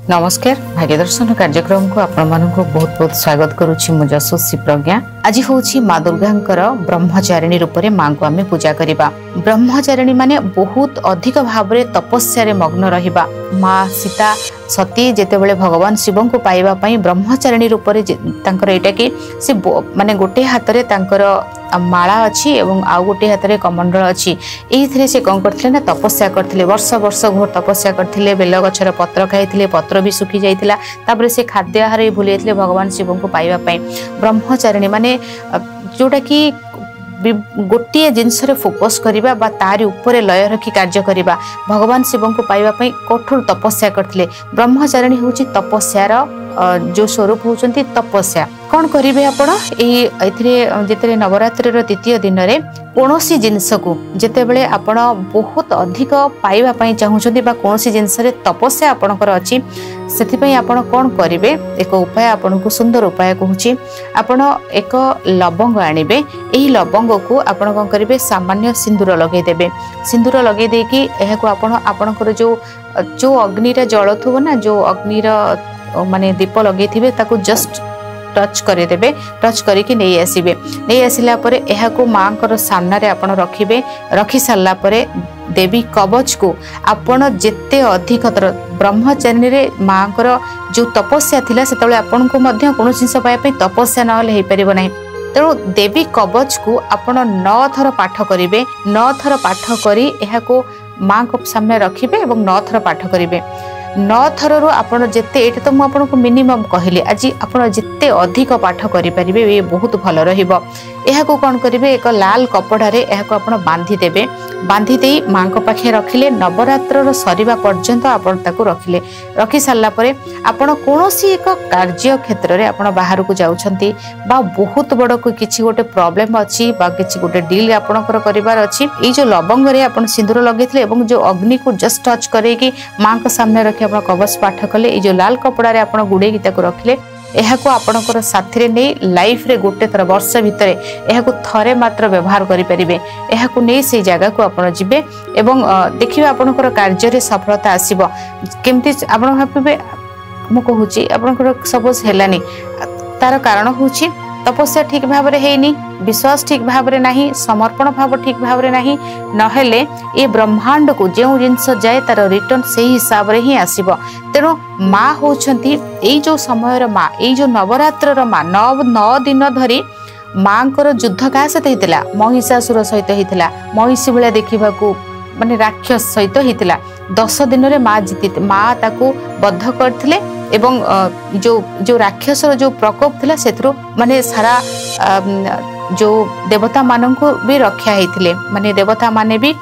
नमस्कार भाग्य दर्शन कार्यक्रम को आपण मानक बहुत बहुत स्वागत करुछि मु जसोसी प्रज्ञा। आज होछि माँ दुर्गांकर ब्रह्मचारिणी रूप में माँ को आमे पूजा करिबा। ब्रह्मचारिणी माने बहुत अधिक भाव रे तपस्या रे मग्न रहिबा। माँ सीता सती जेतेबेले भगवान शिव को पाइबा पई ब्रह्मचारिणी रूप में तांकर एटा कि से माने गोटे हाथ रे तांकर माला अछि एवं आउ गोटे हाथ रे कमंडल अछि। एइथिरे से कोन करथिले ना तपस्या करथिले, वर्ष वर्ष घोर तपस्या करथिले। बेल गछर पत्र खाइथिले, पत्र भी सुखी जाइथिला। तापर से खाद्य आहार भूली जाइथिले भगवान शिव को पाइबा पई। ब्रह्मचारिणी माने जोटा कि गोटे जिनस फोकस करिबा बा तारी ऊपर लय रखी कार्य करिबा। भगवान शिव को पाइबा पई कठोर तपस्या करथिले। ब्रह्मचारिणी होछि तपस्यार जो स्वरूप होउचंती तपस्या। कौन करिवे आपण एथिरे नवरात्रि तृतीय दिन रे कोनोसी जिनस को जेतेबेले आपण बहुत अधिक पाइबा पई चाहुचंती बा कोनोसी जिनस रे तपस्या आपणकर अछि सेति पई आपण कोन करिवे। एक उपाय आपण को सुंदर उपाय कहूची। आपण एक लवंग आनिबे। एही लवंग को आपण कोन करिवे सामान्य सिंदूर लगै देबे। सिंदूर लगै दे कि एहा को आपण आपणकर जो अग्नि रे जळथुबो ना, जो अग्नि रा माने दीप लगे थिबे ताको जस्ट टच करे देबे। टच करिकि नै आसीबे। नै आसिला परे एहा को मां कर सामना रे आपण रखिबे। रखि साला परे देवी कवच को आपण जेते अधिक ब्रह्मचारिणी रे मां कर जो तपस्या थिला सेतबेले आपण को मध्य कोनो जिंस पाय पे तपस्या न होले हे परिबो नै। तेणु देवी कवच को आपण 9 थर पाठ करिवे। 9 थर पाठ करी एहा को मां को सामने रखिबे एवं 9 थर पाठ करिवे। 9 थर रु आपण जेते एटा तो मु आपन को मिनिमम कहली। आज आपण जेते अधिक पाठ करि परिबे ये बहुत भल रहिबो। एहा को कोन करिवे एक लाल कपड़ा रे एहा को आपण बांधी देबे। बांधी देई मां को पाखे रखिले नवरात्र रो सरीबा पर्यंत आपण ताको रखिले। रखि साला परे आपण कोनोसी एक कार्य क्षेत्र रे आपण बाहर को जाउछंती बा बहुत बड़ को किछि गोटे प्रॉब्लम अछि बा किछि गोटे डील आपणकर करिवार अछि। ई जो लवंग रे आपण सिंदूर लगेथिले एवं जो अग्नि को जस्ट टच करे कि मां को सामने रखि आपण कवच पाठ कले। ई जो लाल कपड़ा रे आपण गुडे की ताको रखिले। एहा को आपणकर साथी रे नै लाइफ रे गोटे थर वर्ष भितरे एहा को थरे मात्र व्यवहार करि परिबे। एहा को नै से जगह को आपण जिबे एवं देखिबे आपणकर कार्य रे सफलता आसीबो। केमति आपण भाबिबे मु कहूची आपणकर सपोज हेलानी तार कारण होची तपस्या ठीक भाव रे हेनी, विश्वास ठीक भाव रे नाही, समर्पण भाव ठीक भाव रे नाही। नहेले ए ब्रह्मांड को जेउ जिंस जाए तार रिटर्न सेही हिसाब रे ही आसीबो। तेणु माँ होउछंती एई जो समय रे माँ, एई जो नवरात्र रो माँ 9 दिन धरी माँ कर युद्ध का सहित हितला। महिषासुर सहित हितला। महिषी बेला देखिबा को माने राक्षस सहित हितला। 10 दिन रे माँ जीति माँ ताको बद्ध करथिले एवं जो राक्षस जो प्रकोप थिला सेथरो माने सारा जो देवता मानन को भी रक्षा हेथिले। माने देवता माने भी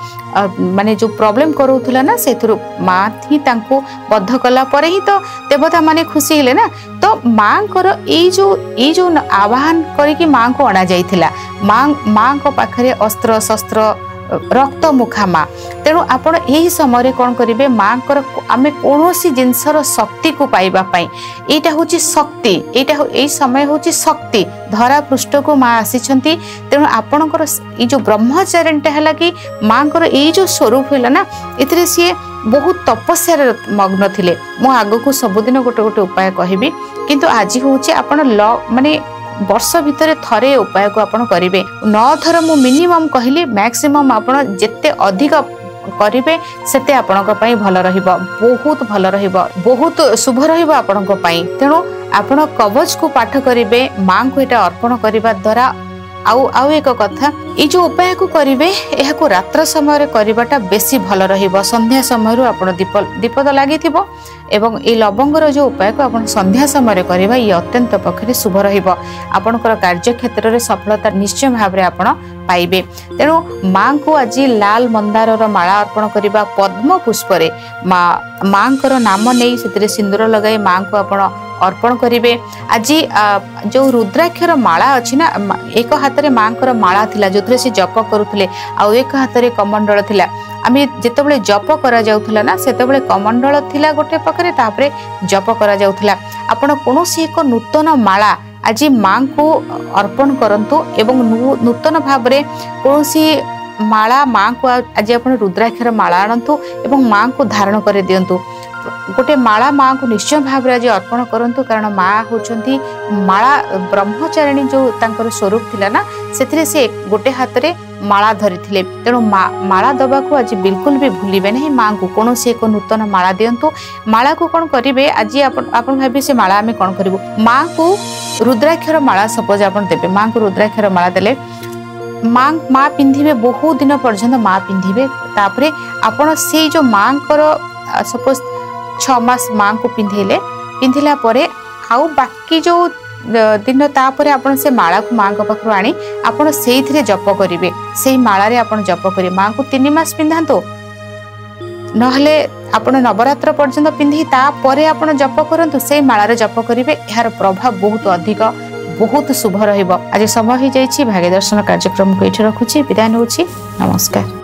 माने जो प्रॉब्लम करूथला ना सेथरो माँ थी तांको बद्ध कला परे ही तो देवता माने खुशी हेले ना। तो माँ कर ए जो आवाहन करी कि माँ को अणा जाइथिला। माँ को पाखरे अस्त्र शस्त्र रक्त मुखा माँ। तेणु आपण यही समय कौन करेंगे माँ कर आम कौन जिनसर शक्ति को पाइबा पाई एटा होची शक्ति। एटा यही समय होची शक्ति धरा पृष्ठ को माँ आसीचंती। तेणु आपणकर ये जो ब्रह्मचारिणीटा है कि माँ कर ये जो स्वरूप है ना इतरे सी बहुत तपस्या मग्न थिले। मु आग को सबुदिन गोटे गोटे उपाय कहबी किंतु आज होची आपण माने वर्ष भितर थरे उपाय को आपण करिवे। 9 थर मु मिनिमम कहली, मैक्सिमम आपण जेते अधिक करिवे सेते आपणक पई भल रहिबो। बहुत भल रहिबो, बहुत शुभ रहिबो आपणक पई। तेणु आपण कवच को पाठ करिवे। मां को एटा अर्पण करिबा द्वारा आउ एक कथा ये जो उपाय को करिवे एहा को रात्र समय रे करिबाटा बेसी भल रहिबो। संध्या समय रो आपण दीप तो लागिथिबो एवं ए लवंगर जो उपाय को आपण संध्या समय रे करिबा ये अत्यंत पक्षे शुभ रहिबो। आपणकर कार्य क्षेत्र रे सफलता निश्चय भाव रे आपण पाइबे। तेणु मां को आज लाल मंदार रो माला अर्पण करिबा। पद्म पुष्प रे मां कर नाम नै सेतरे सिंदूर लगाई मां को आपण अर्पण करिवे। आज जो रुद्राक्षर माला अछि ना, एक हाथ रे मां कर माला थिला जोथरे से जप करूथले आ एक हाथ रे कमंडल थिला। आमे जेतेबेले जप करा जाउथला ना सेतेबेले कमंडल थिला गोटे पकरे तापरे जप करा जाउथला। आपण कोनोसी एक नूतन माला आज मां को अर्पण करंतु एवं नूतन भाव रे कोनोसी माला मां को आज आपण रुद्राक्षर माला आनंतु एवं मां को धारण करे दियंतु। गोटे माला माँ को निश्चय भाव आज अर्पण करूँ कारण माँ होती माला ब्रह्मचारिणी जो तांकर स्वरूप थिला ना से गोटे हाथ में माला धरी तेणु माला दबा को आज बिल्कुल भी भूलिबे नहीं माँ को कौन से एक नूतन माला दिंतु माला को कौन करेंगे आज आप भावे से माला आम कौन करूँ माँ को रुद्राक्षर माला सपोज आप देवे माँ को रुद्राक्षर माला देले माँ पिंधिबे बहुत दिन पर्यंत माँ पिंधिबे तापरे आपण से जो माँ सपोज 6 मास माँ को पिंधिला परे आउ बाकी जो दिन तापर आपण से माला को माँ पाखु आनी आपण से जप करेंगे से माला रे आपण जप करेंगे माँ को 3 मास पिंधातो नहले आपण नवरात्र पर्यंत पिंधि तापर आपण जप करंतु से माला रे जप करेंगे यार प्रभाव बहुत अधिक बहुत शुभ रहिबो। आज समय हो जाइछि भाग्य दर्शन कार्यक्रम को एठी रखुछि विदाय नउछि नमस्कार।